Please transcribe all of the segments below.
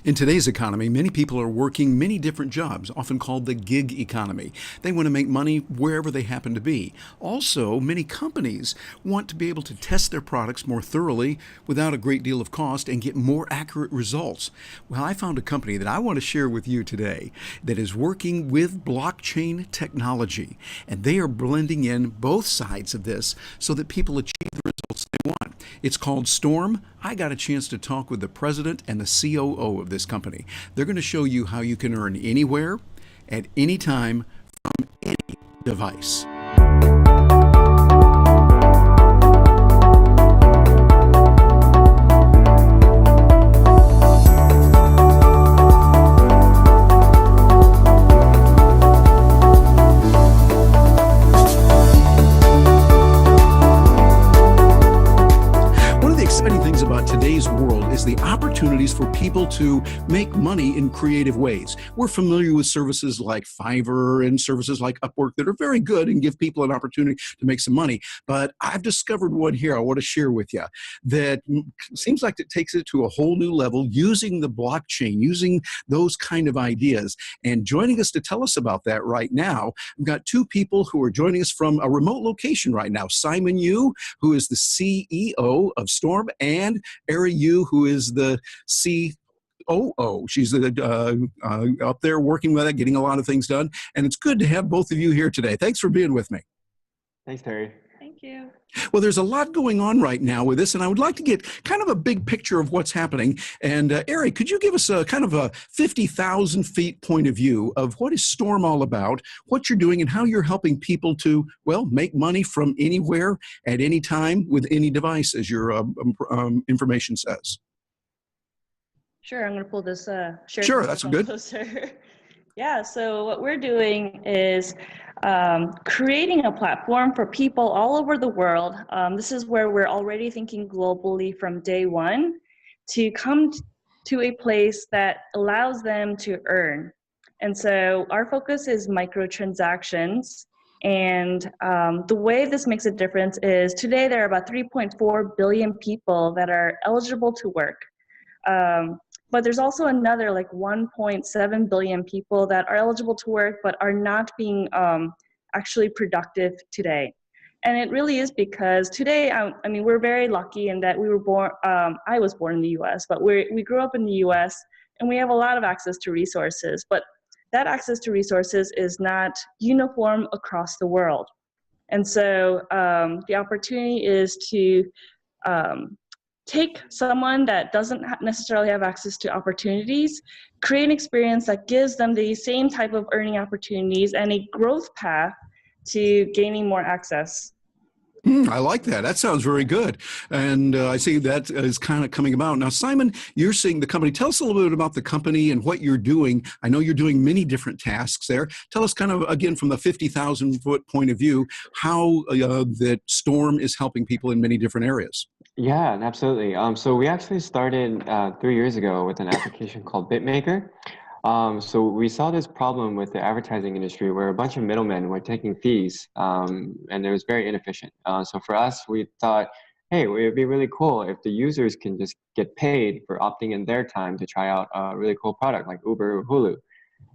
In today's economy, many people are working many different jobs, often called the gig economy. They want to make money wherever they happen to be. Also, many companies want to be able to test their products more thoroughly without a great deal of cost and get more accurate results. Well, I found a company that I want to share with you today that is working with blockchain technology, and they are blending in both sides of this so that people achieve the results they want. It's called Storm. I got a chance to talk with the president and the COO of this company. They're going to show you how you can earn anywhere, at any time, from any device. Today's world is the opportunities for people to make money in creative ways. We're familiar with services like Fiverr and services like Upwork that are very good and give people an opportunity to make some money. But I've discovered one here I want to share with you that seems like it takes it to a whole new level using the blockchain, using those kind of ideas. And joining us to tell us about that right now, we've got two people who are joining us from a remote location right now. Arry Yu, who is the CEO of Storm, and Arry Yu, who is the COO. She's up there working with it, getting a lot of things done. And it's good to have both of you here today. Thanks for being with me. Thanks, Terry. Thank you. Well, there's a lot going on right now with this, and I would like to get kind of a big picture of what's happening. And Arry, could you give us a kind of a 50,000 feet point of view of what is Storm all about, what you're doing, and how you're helping people to, well, make money from anywhere at any time with any device, as your information says? Sure, I'm going to pull this share. Sure, that's good. Closer. Yeah, so what we're doing is creating a platform for people all over the world. This is where we're already thinking globally from day one to come to a place that allows them to earn. And so our focus is microtransactions. And the way this makes a difference is today there are about 3.4 billion people that are eligible to work. But there's also another like 1.7 billion people that are eligible to work but are not being actually productive today. And it really is because today, I mean, we're very lucky in that we were born, I was born in the US, but we grew up in the US and we have a lot of access to resources, but that access to resources is not uniform across the world. And so the opportunity is to take someone that doesn't necessarily have access to opportunities, create an experience that gives them the same type of earning opportunities and a growth path to gaining more access. I like that. That sounds very good. And I see that is kind of coming about. Now, Simon, you're seeing the company. Tell us a little bit about the company and what you're doing. I know you're doing many different tasks there. Tell us kind of, again, from the 50,000 foot point of view, how that Storm is helping people in many different areas. Yeah, absolutely. So we actually started 3 years ago with an application called BitMaker. So we saw this problem with the advertising industry where a bunch of middlemen were taking fees, and it was very inefficient. So for us, we thought, hey, it would be really cool if the users can just get paid for opting in their time to try out a really cool product like Uber or Hulu.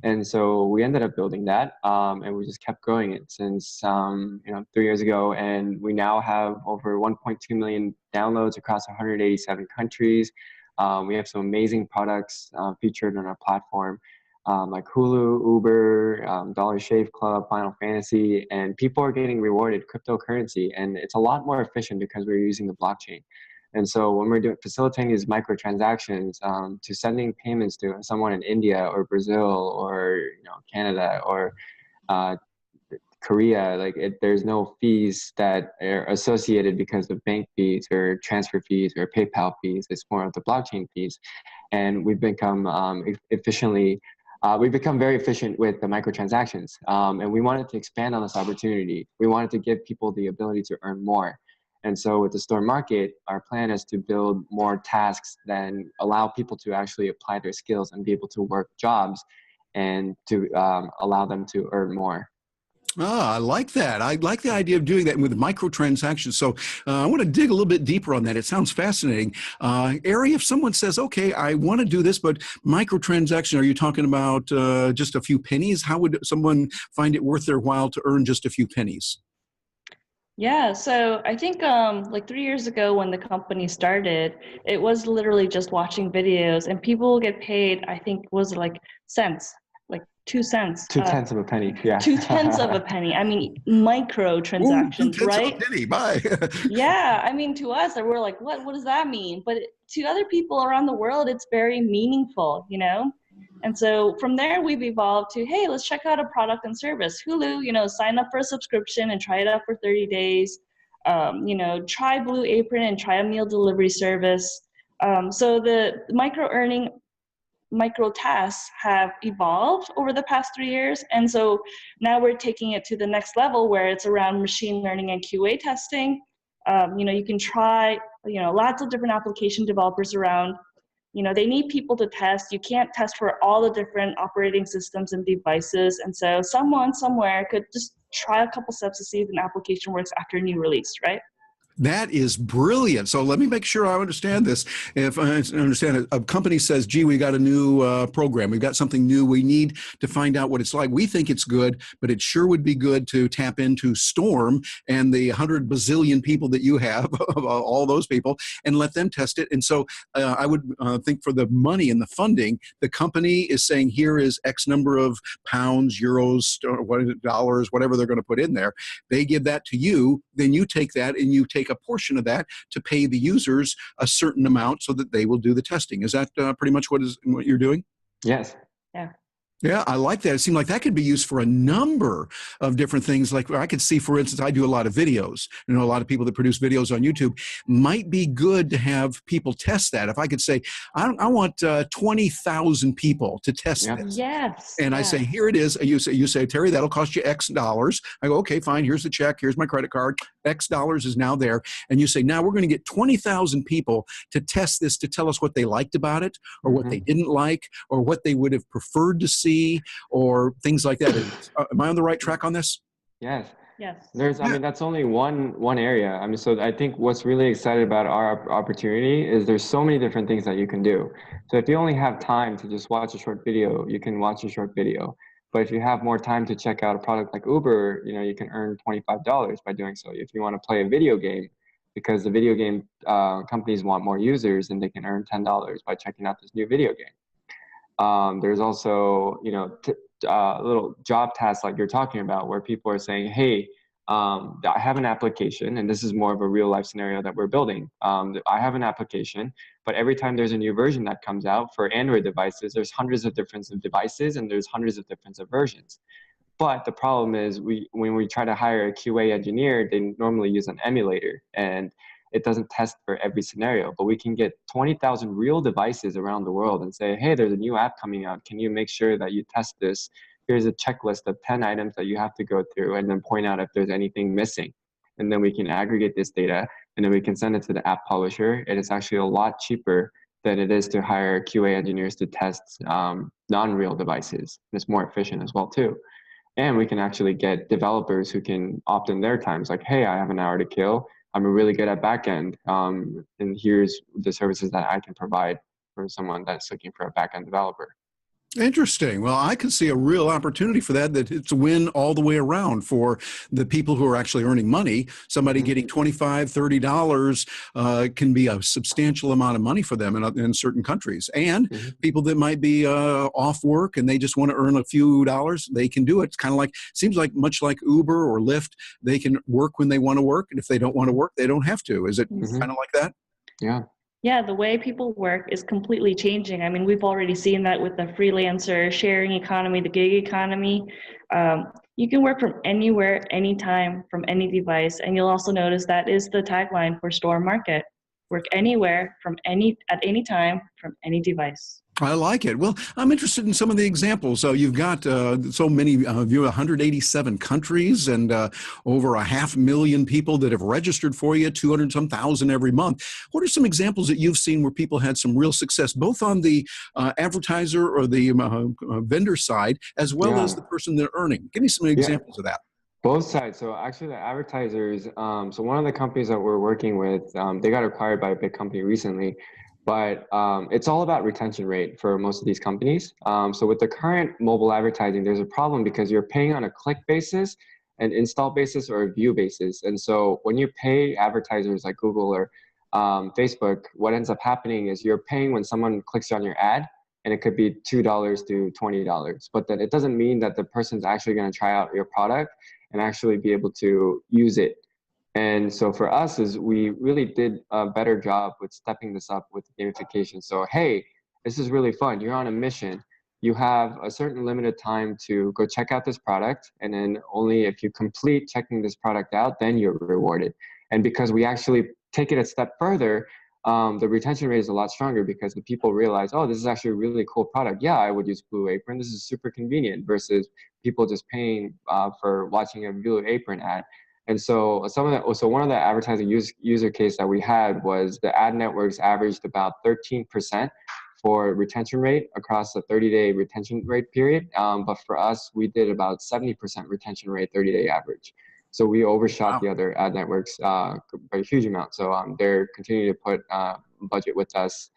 And so we ended up building that, and we just kept growing it since 3 years ago. And we now have over 1.2 million downloads across 187 countries. We have some amazing products featured on our platform, like Hulu, Uber, Dollar Shave Club, Final Fantasy, and people are getting rewarded cryptocurrency. And it's a lot more efficient because we're using the blockchain. And so when we're facilitating these microtransactions to sending payments to someone in India or Brazil or Canada or Korea, there's no fees that are associated because of bank fees or transfer fees or PayPal fees. It's more of the blockchain fees, and we've become we've become very efficient with the microtransactions, and we wanted to expand on this opportunity. We wanted to give people the ability to earn more. And so with the Storm Market, our plan is to build more tasks that allow people to actually apply their skills and be able to work jobs and to allow them to earn more. Ah, I like that. I like the idea of doing that with microtransactions. So I want to dig a little bit deeper on that. It sounds fascinating. Arry, if someone says, okay, I want to do this, but microtransaction, are you talking about just a few pennies? How would someone find it worth their while to earn just a few pennies? Yeah, so I think like 3 years ago when the company started, it was literally just watching videos, and people get paid, I think, was it like cents, like 2 cents, 2/10 of a penny. Yeah. 2 tenths of a penny. I mean, micro Ooh, two transactions, tenths of a right? penny. Bye. Yeah, I mean, to us, we're like, what does that mean? But to other people around the world, it's very meaningful, you know? And so from there, we've evolved to, hey, let's check out a product and service. Hulu, sign up for a subscription and try it out for 30 days. Try Blue Apron and try a meal delivery service. So the micro tasks have evolved over the past 3 years. And so now we're taking it to the next level where it's around machine learning and QA testing. You can try, lots of different application developers around. They need people to test. You can't test for all the different operating systems and devices. And so someone somewhere could just try a couple steps to see if an application works after a new release, right? That is brilliant. So let me make sure I understand this. If I understand it, a company says, gee, we got a new program. We've got something new. We need to find out what it's like. We think it's good, but it sure would be good to tap into Storm and the 100 bazillion people that you have, all those people, and let them test it. And so I would think for the money and the funding, the company is saying, here is X number of pounds, euros, dollars, whatever they're going to put in there. They give that to you. Then you take that and you take a portion of that to pay the users a certain amount so that they will do the testing. Is that pretty much what you're doing? Yes. Yeah. Yeah, I like that. It seemed like that could be used for a number of different things. Like I could see, for instance, I do a lot of videos. A lot of people that produce videos on YouTube. Might be good to have people test that. If I could say, I want 20,000 people to test this. Yes. And I say, here it is. You say, Terry, that'll cost you X dollars. I go, okay, fine. Here's the check. Here's my credit card. X dollars is now there. And you say, now we're going to get 20,000 people to test this, to tell us what they liked about it, or what they didn't like, or what they would have preferred to see, or things like that. Am I on the right track on this? Yes. Yes. That's only one area. So I think what's really excited about our opportunity is there's so many different things that you can do. So if you only have time to just watch a short video, you can watch a short video. But if you have more time to check out a product like Uber, you can earn $25 by doing so. If you want to play a video game, because the video game companies want more users, and they can earn $10 by checking out this new video game. There's also, little job tasks like you're talking about, where people are saying, hey, I have an application, and this is more of a real life scenario that we're building. I have an application, but every time there's a new version that comes out for Android devices, there's hundreds of different devices, and there's hundreds of different versions. But the problem is when we try to hire a QA engineer, they normally use an emulator, and it doesn't test for every scenario. But we can get 20,000 real devices around the world and say, hey, there's a new app coming out. Can you make sure that you test this? Here's a checklist of 10 items that you have to go through, and then point out if there's anything missing. And then we can aggregate this data, and then we can send it to the app publisher. And it's actually a lot cheaper than it is to hire QA engineers to test non-real devices. And it's more efficient as well too. And we can actually get developers who can opt in their times, like, hey, I have an hour to kill. I'm really good at backend, and here's the services that I can provide for someone that's looking for a backend developer. Interesting. Well, I can see a real opportunity for that it's a win all the way around for the people who are actually earning money. Somebody getting $25, $30 can be a substantial amount of money for them in certain countries. And people that might be off work and they just want to earn a few dollars, they can do it. It's kind of like, seems like much like Uber or Lyft, they can work when they want to work. And if they don't want to work, they don't have to. Is it kind of like that? Yeah. Yeah, the way people work is completely changing. I mean, we've already seen that with the freelancer sharing economy, the gig economy. You can work from anywhere, anytime, from any device. And you'll also notice that is the tagline for Storm Market. Work anywhere, at any time, from any device. I like it. Well, I'm interested in some of the examples. So you've got so many of you, 187 countries, and over 500,000 people that have registered for you, 200-some thousand every month. What are some examples that you've seen where people had some real success, both on the advertiser or the vendor side, as well as the person they're earning? Give me some examples of that. Both sides. So actually the advertisers, so one of the companies that we're working with, they got acquired by a big company recently, but it's all about retention rate for most of these companies. So with the current mobile advertising, there's a problem because you're paying on a click basis, an install basis, or a view basis. And so when you pay advertisers like Google or Facebook, what ends up happening is you're paying when someone clicks on your ad, and it could be $2 to $20. But then it doesn't mean that the person's actually going to try out your product and actually be able to use it. And so for us is we really did a better job with stepping this up with gamification. So, hey, this is really fun. You're on a mission. You have a certain limited time to go check out this product. And then only if you complete checking this product out, then you're rewarded. And because we actually take it a step further, the retention rate is a lot stronger because the people realize, oh, this is actually a really cool product. Yeah, I would use Blue Apron. This is super convenient versus people just paying for watching a Blue Apron ad. And so one of the advertising user case that we had was the ad networks averaged about 13% for retention rate across a 30-day retention rate period. But for us, we did about 70% retention rate 30-day average. So we overshot the other ad networks by a huge amount. So they're continuing to put budget with us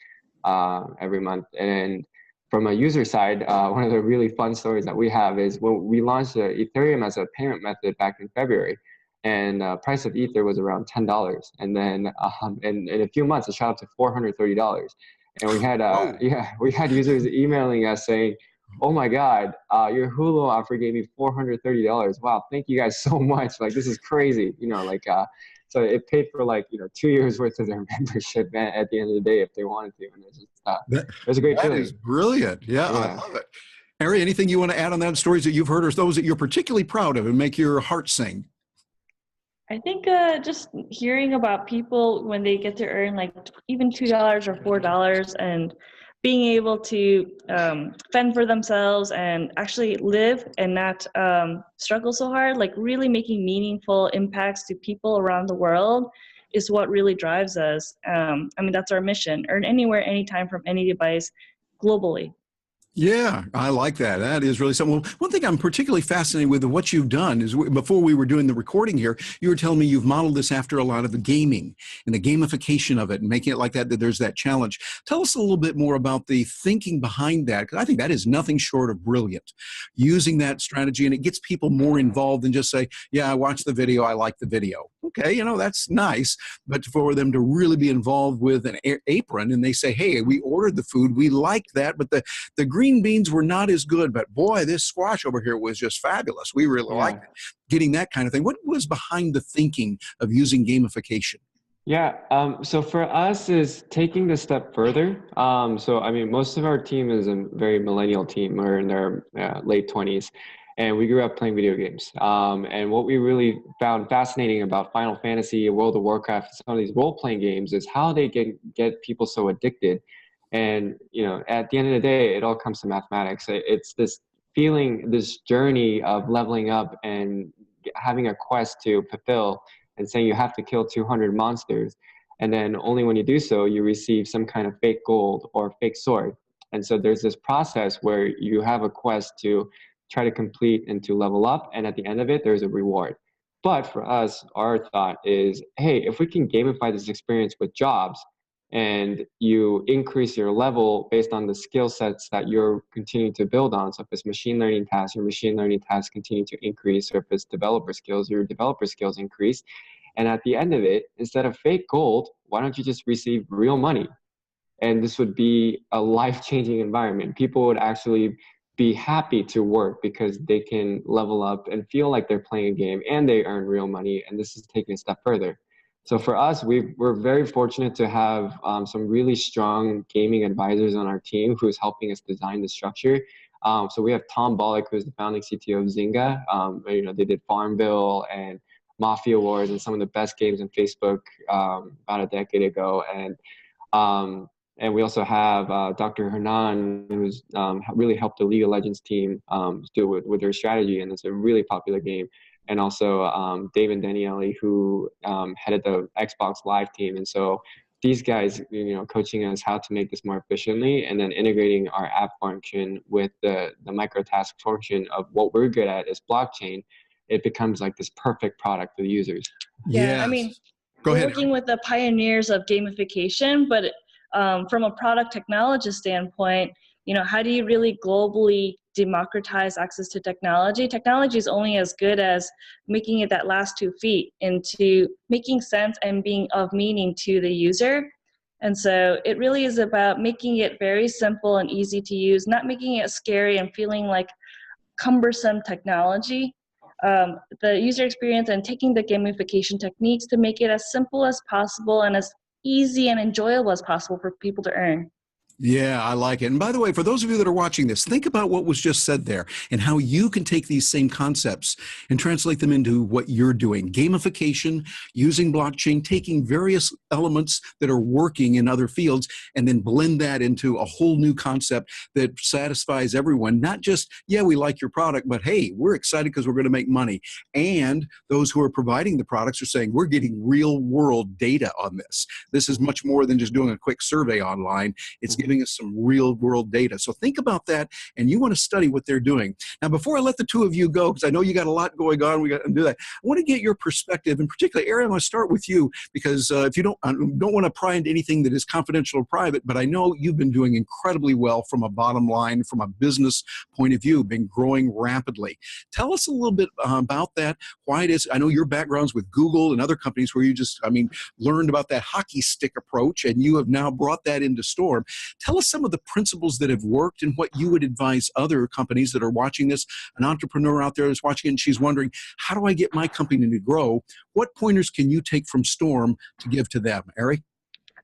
every month. And from a user side, one of the really fun stories that we have is when we launched Ethereum as a payment method back in February, and price of Ether was around $10. And then in a few months, it shot up to $430. And we had users emailing us saying, oh my God, your Hulu offer gave me $430. Wow, thank you guys so much. Like, this is crazy. So it paid for 2 years worth of their membership at the end of the day if they wanted to. And it was a great feeling. That is brilliant. Yeah, I love it. Arry, anything you want to add on that, stories that you've heard or those that you're particularly proud of and make your heart sing? I think just hearing about people when they get to earn even $2 or $4 and being able to fend for themselves and actually live and not struggle so hard, really making meaningful impacts to people around the world is what really drives us. That's our mission. Earn anywhere, anytime, from any device, globally. Yeah, I like that. That is really something. Well, one thing I'm particularly fascinated with what you've done is before we were doing the recording here, you were telling me you've modeled this after a lot of the gaming and the gamification of it and making it like that there's that challenge. Tell us a little bit more about the thinking behind that, because I think that is nothing short of brilliant. Using that strategy, and it gets people more involved than just say, yeah, I watched the video, I like the video. Okay, that's nice. But for them to really be involved with an apron and they say, hey, we ordered the food, we liked that, but the green beans were not as good, but boy, this squash over here was just fabulous. We really liked it. Getting that kind of thing. What was behind the thinking of using gamification? Yeah, so for us is taking the step further. Most of our team is a very millennial team. We're in their late 20s. And we grew up playing video games. And what we really found fascinating about Final Fantasy, World of Warcraft, some of these role-playing games is how they get people so addicted. And, at the end of the day, it all comes to mathematics. It's this feeling, this journey of leveling up and having a quest to fulfill and saying you have to kill 200 monsters. And then only when you do so, you receive some kind of fake gold or fake sword. And so there's this process where you have a quest to try to complete and to level up. And at the end of it, there's a reward. But for us, our thought is, hey, if we can gamify this experience with jobs and you increase your level based on the skill sets that you're continuing to build on. So if it's machine learning tasks, your machine learning tasks continue to increase, or if it's developer skills, your developer skills increase. And at the end of it, instead of fake gold, why don't you just receive real money? And this would be a life-changing environment. People would actually be happy to work because they can level up and feel like they're playing a game and they earn real money. And this is taking a step further. So for us, we're very fortunate to have some really strong gaming advisors on our team who's helping us design the structure. So we have Tom Bollock, who's the founding CTO of Zynga. They did Farmville and Mafia Wars and some of the best games on Facebook about a decade ago. And we also have Dr. Hernan, who's really helped the League of Legends team do with their strategy, and it's a really popular game. And also David Daniele, who headed the Xbox Live team. And so these guys, coaching us how to make this more efficiently, and then integrating our app function with the micro task function of what we're good at is blockchain. it becomes like this perfect product for the users. Yeah, Yes. I mean, Go we're ahead. working with the pioneers of gamification, but from a product technologist standpoint, how do you really globally democratize access to technology? Technology is only as good as making it that last 2 feet into making sense and being of meaning to the user. And so it really is about making it very simple and easy to use, not making it scary and feeling like cumbersome technology. The user experience and taking the gamification techniques to make it as simple as possible and as easy and enjoyable as possible for people to earn. Yeah, I like it. And by the way, for those of you that are watching this, think about what was just said there and how you can take these same concepts and translate them into what you're doing. Gamification, using blockchain, taking various elements that are working in other fields and then blend that into a whole new concept that satisfies everyone. Not just, yeah, we like your product, but hey, we're excited because we're going to make money. And those who are providing the products are saying, we're getting real world data on this. This is much more than just doing a quick survey online. It's giving us some real world data. So think about that, and you want to study what they're doing. Now, before I let the two of you go, because I know you got a lot going on, we got to do that. I want to get your perspective, and particularly, Arry, I'm going to start with you, because if you don't want to pry into anything that is confidential or private, but I know you've been doing incredibly well from a bottom line, from a business point of view, been growing rapidly. Tell us a little bit about that, why it is. I know your background's with Google and other companies where you just, learned about that hockey stick approach, and you have now brought that into Storm. Tell us some of the principles that have worked and what you would advise other companies that are watching this. An entrepreneur out there is watching it and she's wondering, how do I get my company to grow? What pointers can you take from Storm to give to them? Arry?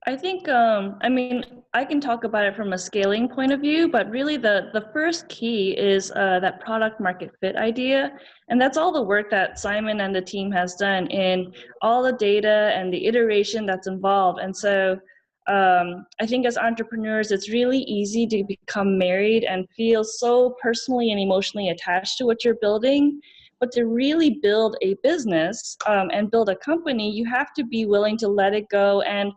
I think, I can talk about it from a scaling point of view, but really the first key is that product market fit idea. And that's all the work that Simon and the team has done in all the data and the iteration that's involved. And so I think as entrepreneurs, it's really easy to become married and feel so personally and emotionally attached to what you're building. But to really build a business and build a company, you have to be willing to let it go and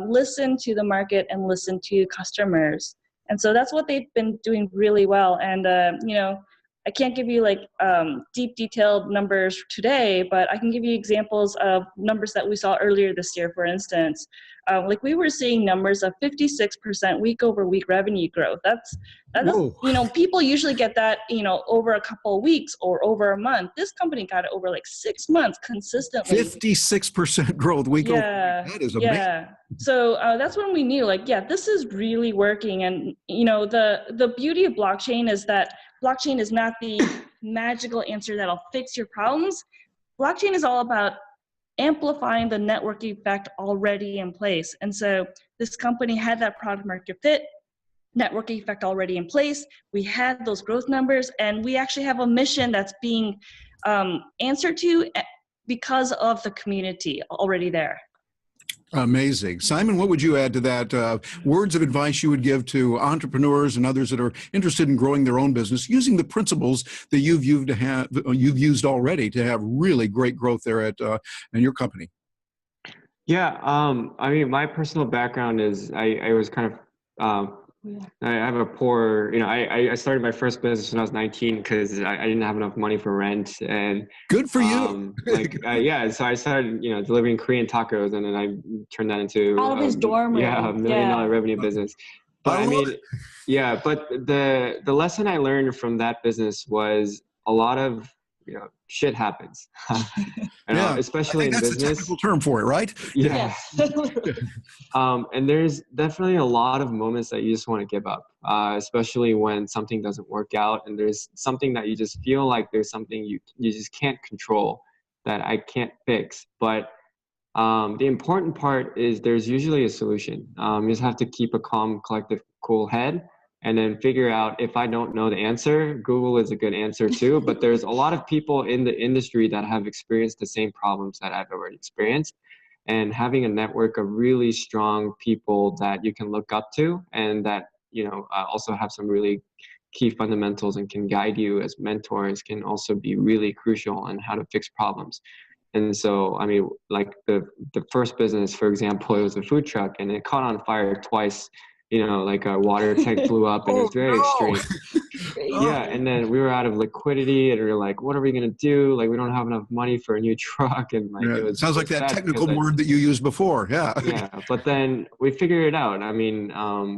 listen to the market and listen to customers. And so that's what they've been doing really well. And, I can't give you like deep detailed numbers today, but I can give you examples of numbers that we saw earlier this year, for instance. Like we were seeing numbers of 56% week over week revenue growth. That's people usually get that, over a couple of weeks or over a month. This company got it over like 6 months consistently. 56% growth week over week. That is amazing. Yeah. So that's when we knew, this is really working. And, the beauty of blockchain is that blockchain is not the magical answer that'll fix your problems. Blockchain is all about amplifying the network effect already in place. And so this company had that product market fit, network effect already in place. We had those growth numbers, and we actually have a mission that's being answered to because of the community already there. Amazing. Simon, what would you add to that? Words of advice you would give to entrepreneurs and others that are interested in growing their own business using the principles that you've used already to have really great growth there at in your company? Yeah, my personal background is I was kind of I have a poor, I started my first business when I was 19 because I didn't have enough money for rent. And good for you. So I started, delivering Korean tacos, and then I turned that into out of his dorm room. $1 million revenue business. But but the lesson I learned from that business was a lot of shit happens. Especially in business. That's a technical term for it, right? Yeah. And there's definitely a lot of moments that you just want to give up, especially when something doesn't work out and there's something that you just feel like there's something you just can't control, that I can't fix. But the important part is there's usually a solution. You just have to keep a calm, collective, cool head, and then figure out, if I don't know the answer, Google is a good answer too. But there's a lot of people in the industry that have experienced the same problems that I've already experienced. And having a network of really strong people that you can look up to, and that also have some really key fundamentals and can guide you as mentors, can also be really crucial on how to fix problems. And so, like the first business, for example, it was a food truck, and it caught on fire twice, like a water tank blew up, and it was very extreme. Yeah, and then we were out of liquidity, and we were like, what are we going to do? Like, we don't have enough money for a new truck. And like, it sounds like that technical word that you used before. Yeah. Yeah, but then we figured it out. I mean,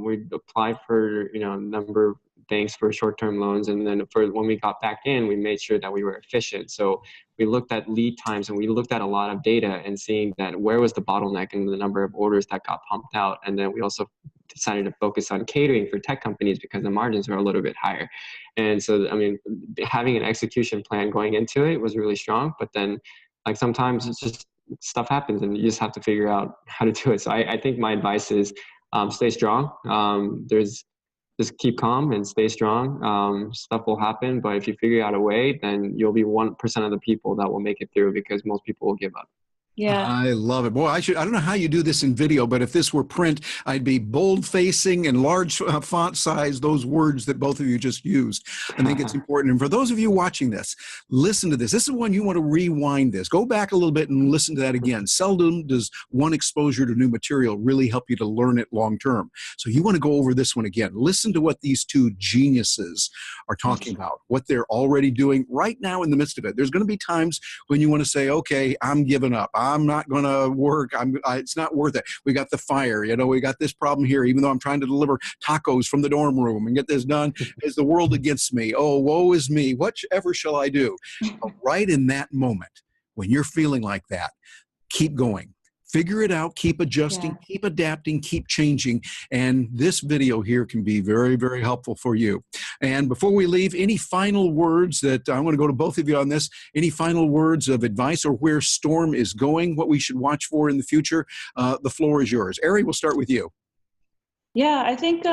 we applied for, a number of banks for short-term loans. And then when we got back in, we made sure that we were efficient. So we looked at lead times, and we looked at a lot of data and seeing that where was the bottleneck in the number of orders that got pumped out. And then we also decided to focus on catering for tech companies because the margins are a little bit higher. And so, I mean, having an execution plan going into it was really strong, but then like sometimes it's just stuff happens and you just have to figure out how to do it. So I think my advice is stay strong. Just keep calm and stay strong. Stuff will happen, but if you figure out a way, then you'll be 1% of the people that will make it through, because most people will give up. Yeah. I love it. Boy, I don't know how you do this in video, but if this were print, I'd be bold facing and large font size those words that both of you just used. I think it's important. And for those of you watching this, listen to this. This is when you want to rewind this. Go back a little bit and listen to that again. Seldom does one exposure to new material really help you to learn it long term. So you want to go over this one again. Listen to what these two geniuses are talking about, what they're already doing right now in the midst of it. There's going to be times when you want to say, okay, I'm giving up. I'm not going to work. It's not worth it. We got the fire, we got this problem here, even though I'm trying to deliver tacos from the dorm room and get this done. Is the world against me? Oh, woe is me. Whatever shall I do? But right in that moment, when you're feeling like that, keep going. Figure it out, keep adjusting, keep adapting, keep changing. And this video here can be very, very helpful for you. And before we leave, any final words that I want to go to both of you on this, any final words of advice or where Storm is going, what we should watch for in the future? The floor is yours. Arry, we'll start with you. Yeah, I think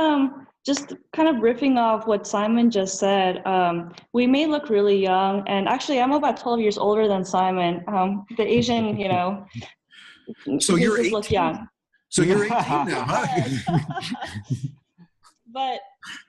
just kind of riffing off what Simon just said, we may look really young, and actually I'm about 12 years older than Simon. The Asian, so you're 18? Look young. So you're 18 now, huh? But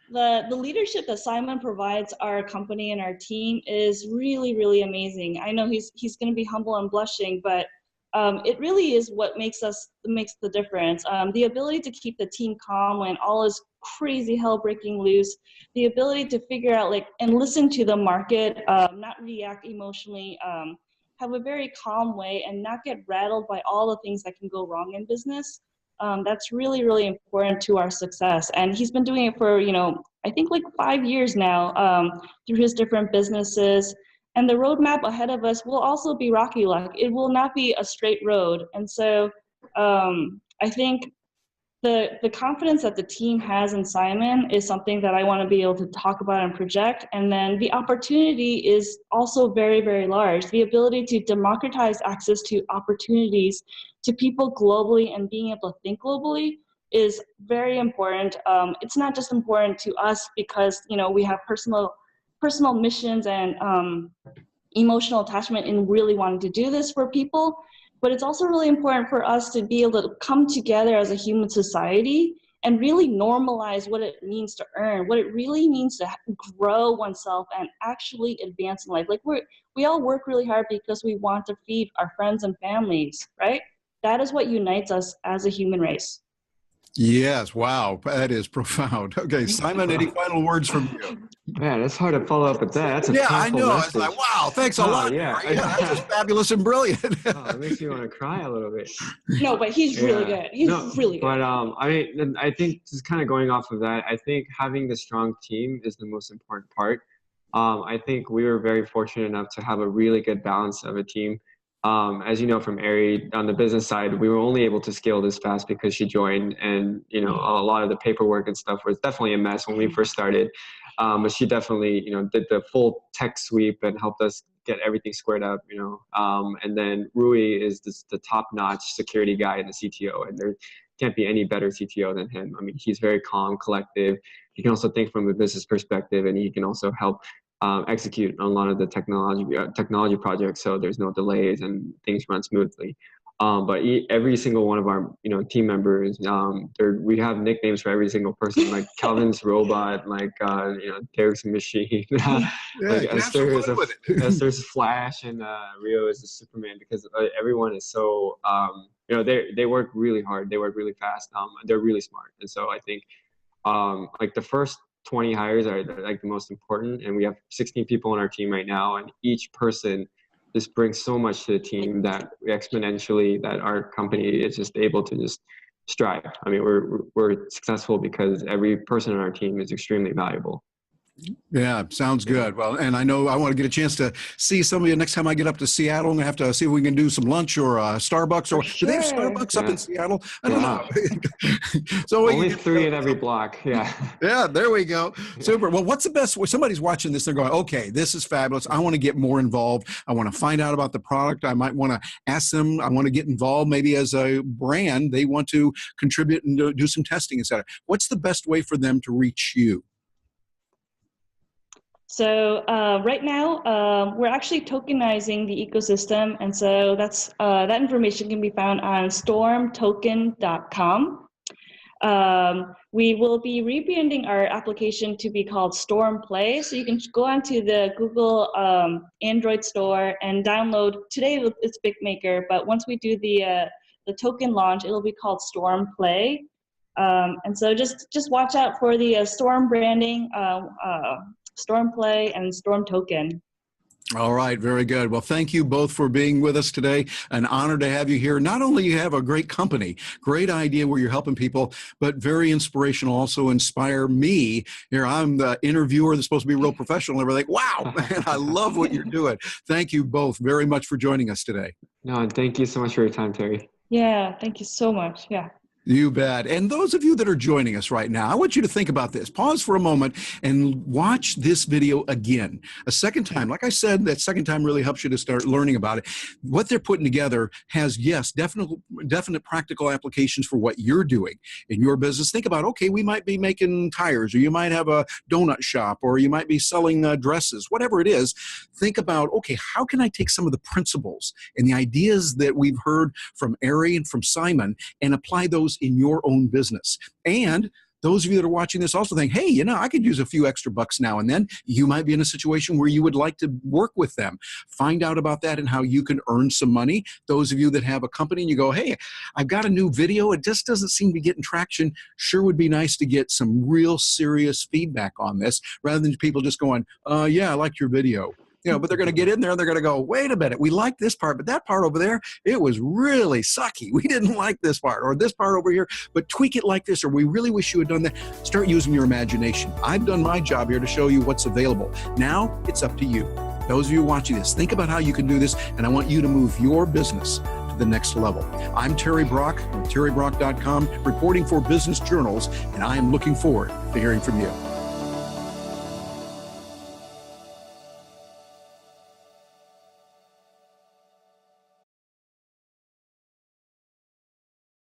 the leadership that Simon provides our company and our team is really, really amazing. I know he's going to be humble and blushing, but it really is what makes the difference. The ability to keep the team calm when all is crazy hell breaking loose, the ability to figure out and listen to the market, not react emotionally, have a very calm way and not get rattled by all the things that can go wrong in business. That's really, really important to our success. And he's been doing it for, I think 5 years now, through his different businesses. And the roadmap ahead of us will also be rocky. It will not be a straight road. And so I think the confidence that the team has in Simon is something that I want to be able to talk about and project. And then the opportunity is also very, very large. The ability to democratize access to opportunities to people globally and being able to think globally is very important. It's not just important to us because, we have personal missions and emotional attachment in really wanting to do this for people. But it's also really important for us to be able to come together as a human society and really normalize what it means to earn, what it really means to grow oneself and actually advance in life. We all work really hard because we want to feed our friends and families, right? That is what unites us as a human race. Yes, wow, that is profound. Okay, Simon, any final words from you? Man, it's hard to follow up with that. That's a I know. message. It's like, wow, thanks a lot. Yeah. That's just fabulous and brilliant. It makes me want to cry a little bit. No, but he's really good. He's really good. But I think just kind of going off of that, I think having the strong team is the most important part. I think we were very fortunate enough to have a really good balance of a team. As you know from Arry, on the business side, we were only able to scale this fast because she joined, and a lot of the paperwork and stuff was definitely a mess when we first started. But she definitely did the full tech sweep and helped us get everything squared up. And then Rui is the top-notch security guy in the CTO, and there can't be any better CTO than him. I mean, he's very calm, collective. He can also think from a business perspective, and he can also help execute on a lot of the technology projects, so there's no delays and things run smoothly. But every single one of our team members, we have nicknames for every single person, like Calvin's robot, like Derek's machine, Esther's Flash, and Rio is the Superman, because everyone is so they work really hard, they work really fast, they're really smart, and so I think like the first 20 hires are like the most important, and we have 16 people on our team right now, and each person just brings so much to the team that exponentially that our company is just able to just strive. I mean, we're successful because every person on our team is extremely valuable. Yeah, sounds good. Well, and I know I want to get a chance to see some of you next time I get up to Seattle. I'm going to have to see if we can do some lunch or Starbucks. Or do they have Starbucks up in Seattle? I don't know. So only 3 in every block. Yeah. Yeah, there we go. Super. Well, what's the best way? Somebody's watching this. They're going, okay, this is fabulous. I want to get more involved. I want to find out about the product. I might want to ask them. I want to get involved. Maybe as a brand, they want to contribute and do some testing, et cetera. What's the best way for them to reach you? So right now, we're actually tokenizing the ecosystem, and so that's that information can be found on stormtoken.com. We will be rebranding our application to be called Storm Play, so you can go onto the Google Android store and download. Today it's BitMaker, but once we do the token launch, it'll be called Storm Play. And so just watch out for the Storm branding. Storm Play and Storm Token. All right, very good. Well, thank you both for being with us today. An honor to have you here. Not only you have a great company, great idea where you're helping people, but very inspirational, also inspire me. Here, I'm the interviewer that's supposed to be real professional and everything. Wow, man, I love what you're doing. Thank you both very much for joining us today. No, and thank you so much for your time, Terry. Yeah, thank you so much. Yeah. You bet. And those of you that are joining us right now, I want you to think about this. Pause for a moment and watch this video again. A second time. Like I said, that second time really helps you to start learning about it. What they're putting together has, yes, definite practical applications for what you're doing in your business. Think about, okay, we might be making tires, or you might have a donut shop, or you might be selling dresses, whatever it is. Think about, okay, how can I take some of the principles and the ideas that we've heard from Arry and from Simon and apply those in your own business? And those of you that are watching this also think, hey, you know, I could use a few extra bucks now and then. You might be in a situation where you would like to work with them. Find out about that and how you can earn some money. Those of you that have a company and you go, hey, I've got a new video. It just doesn't seem to be getting traction. Sure would be nice to get some real serious feedback on this rather than people just going, yeah, I liked your video. You know, but they're going to get in there and they're going to go, wait a minute, we like this part, but that part over there, it was really sucky. We didn't like this part, or this part over here, but tweak it like this, or we really wish you had done that. Start using your imagination. I've done my job here to show you what's available. Now it's up to you. Those of you watching this, think about how you can do this, and I want you to move your business to the next level. I'm Terry Brock from terrybrock.com, reporting for Business Journals, and I am looking forward to hearing from you.